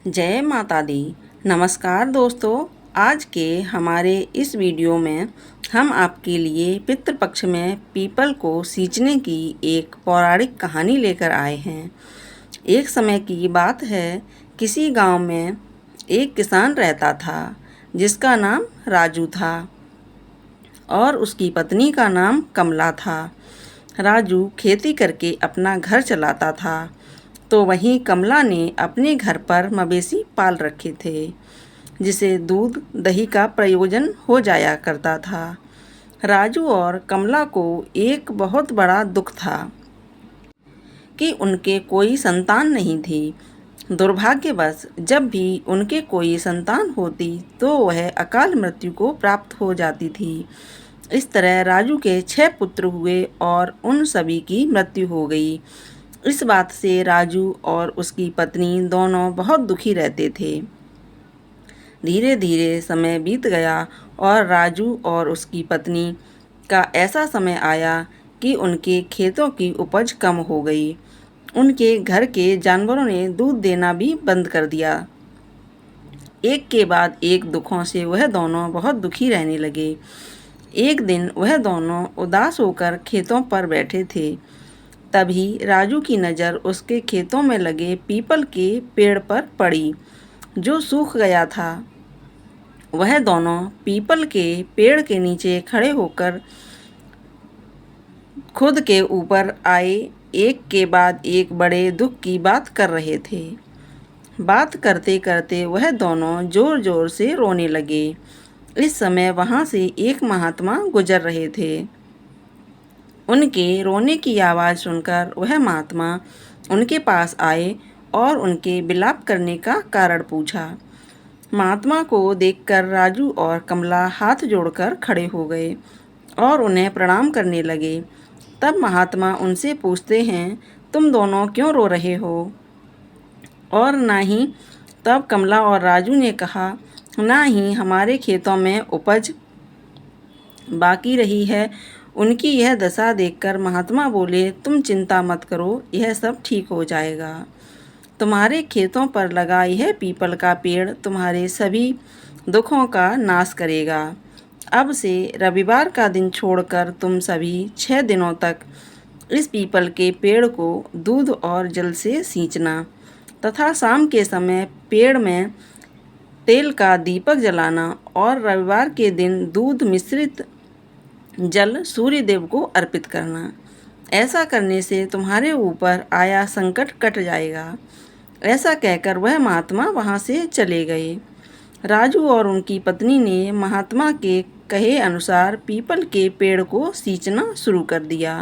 जय माता दी। नमस्कार दोस्तों, आज के हमारे इस वीडियो में हम आपके लिए पितृपक्ष में पीपल को सींचने की एक पौराणिक कहानी लेकर आए हैं। एक समय की बात है, किसी गांव में एक किसान रहता था जिसका नाम राजू था और उसकी पत्नी का नाम कमला था। राजू खेती करके अपना घर चलाता था, तो वहीं कमला ने अपने घर पर मवेशी पाल रखे थे, जिसे दूध दही का प्रयोजन हो जाया करता था। राजू और कमला को एक बहुत बड़ा दुख था कि उनके कोई संतान नहीं थी। दुर्भाग्यवश जब भी उनके कोई संतान होती तो वह अकाल मृत्यु को प्राप्त हो जाती थी। इस तरह राजू के 6 पुत्र हुए और उन सभी की मृत्यु हो गई। इस बात से राजू और उसकी पत्नी दोनों बहुत दुखी रहते थे। धीरे धीरे समय बीत गया और राजू और उसकी पत्नी का ऐसा समय आया कि उनके खेतों की उपज कम हो गई। उनके घर के जानवरों ने दूध देना भी बंद कर दिया। एक के बाद एक दुखों से वह दोनों बहुत दुखी रहने लगे। एक दिन वह दोनों उदास होकर खेतों पर बैठे थे। तभी राजू की नज़र उसके खेतों में लगे पीपल के पेड़ पर पड़ी, जो सूख गया था। वह दोनों पीपल के पेड़ के नीचे खड़े होकर खुद के ऊपर आए एक के बाद एक बड़े दुख की बात कर रहे थे। बात करते करते वह दोनों जोर जोर से रोने लगे। इस समय वहाँ से एक महात्मा गुजर रहे थे। उनके रोने की आवाज़ सुनकर वह महात्मा उनके पास आए और उनके विलाप करने का कारण पूछा। महात्मा को देखकर राजू और कमला हाथ जोड़कर खड़े हो गए और उन्हें प्रणाम करने लगे। तब महात्मा उनसे पूछते हैं, तुम दोनों क्यों रो रहे हो? और ना ही तब कमला और राजू ने कहा, ना ही हमारे खेतों में उपज बाकी रही है। उनकी यह दशा देखकर महात्मा बोले, तुम चिंता मत करो, यह सब ठीक हो जाएगा। तुम्हारे खेतों पर लगा यह पीपल का पेड़ तुम्हारे सभी दुखों का नाश करेगा। अब से रविवार का दिन छोड़कर तुम सभी 6 दिनों तक इस पीपल के पेड़ को दूध और जल से सींचना तथा शाम के समय पेड़ में तेल का दीपक जलाना और रविवार के दिन दूध मिश्रित जल सूर्य देव को अर्पित करना। ऐसा करने से तुम्हारे ऊपर आया संकट कट जाएगा। ऐसा कहकर वह महात्मा वहाँ से चले गए। राजू और उनकी पत्नी ने महात्मा के कहे अनुसार पीपल के पेड़ को सींचना शुरू कर दिया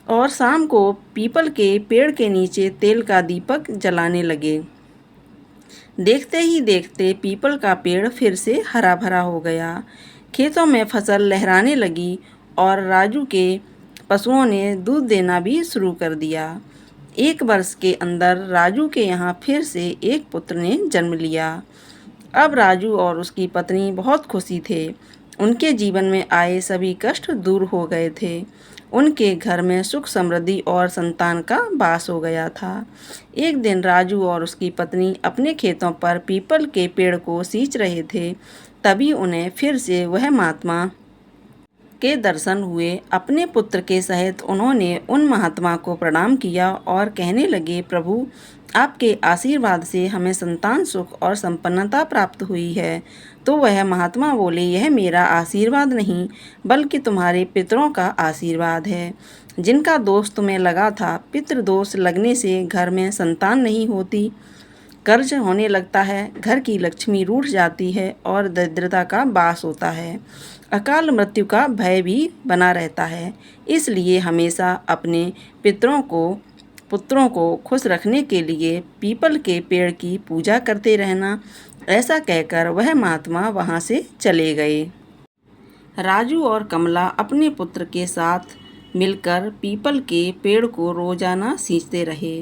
और शाम को पीपल के पेड़ के नीचे तेल का दीपक जलाने लगे। देखते ही देखते पीपल का पेड़ फिर से हरा भरा हो गया। खेतों में फसल लहराने लगी और राजू के पशुओं ने दूध देना भी शुरू कर दिया। 1 वर्ष के अंदर राजू के यहाँ फिर से एक पुत्र ने जन्म लिया। अब राजू और उसकी पत्नी बहुत खुशी थे। उनके जीवन में आए सभी कष्ट दूर हो गए थे। उनके घर में सुख समृद्धि और संतान का वास हो गया था। एक दिन राजू और उसकी पत्नी अपने खेतों पर पीपल के पेड़ को सींच रहे थे। तभी उन्हें फिर से वह महात्मा के दर्शन हुए। अपने पुत्र के सहित उन्होंने उन महात्मा को प्रणाम किया और कहने लगे, प्रभु, आपके आशीर्वाद से हमें संतान सुख और संपन्नता प्राप्त हुई है। तो वह महात्मा बोले, यह मेरा आशीर्वाद नहीं बल्कि तुम्हारे पितरों का आशीर्वाद है, जिनका दोष तुम्हें लगा था। पितृदोष लगने से घर में संतान नहीं होती, कर्ज होने लगता है, घर की लक्ष्मी रूठ जाती है और दरिद्रता का वास होता है। अकाल मृत्यु का भय भी बना रहता है। इसलिए हमेशा अपने पुत्रों को खुश रखने के लिए पीपल के पेड़ की पूजा करते रहना। ऐसा कहकर वह महात्मा वहाँ से चले गए। राजू और कमला अपने पुत्र के साथ मिलकर पीपल के पेड़ को रोजाना सींचते रहे।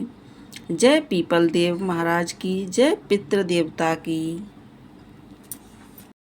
जय पीपल देव महाराज की, जय पितृ देवता की।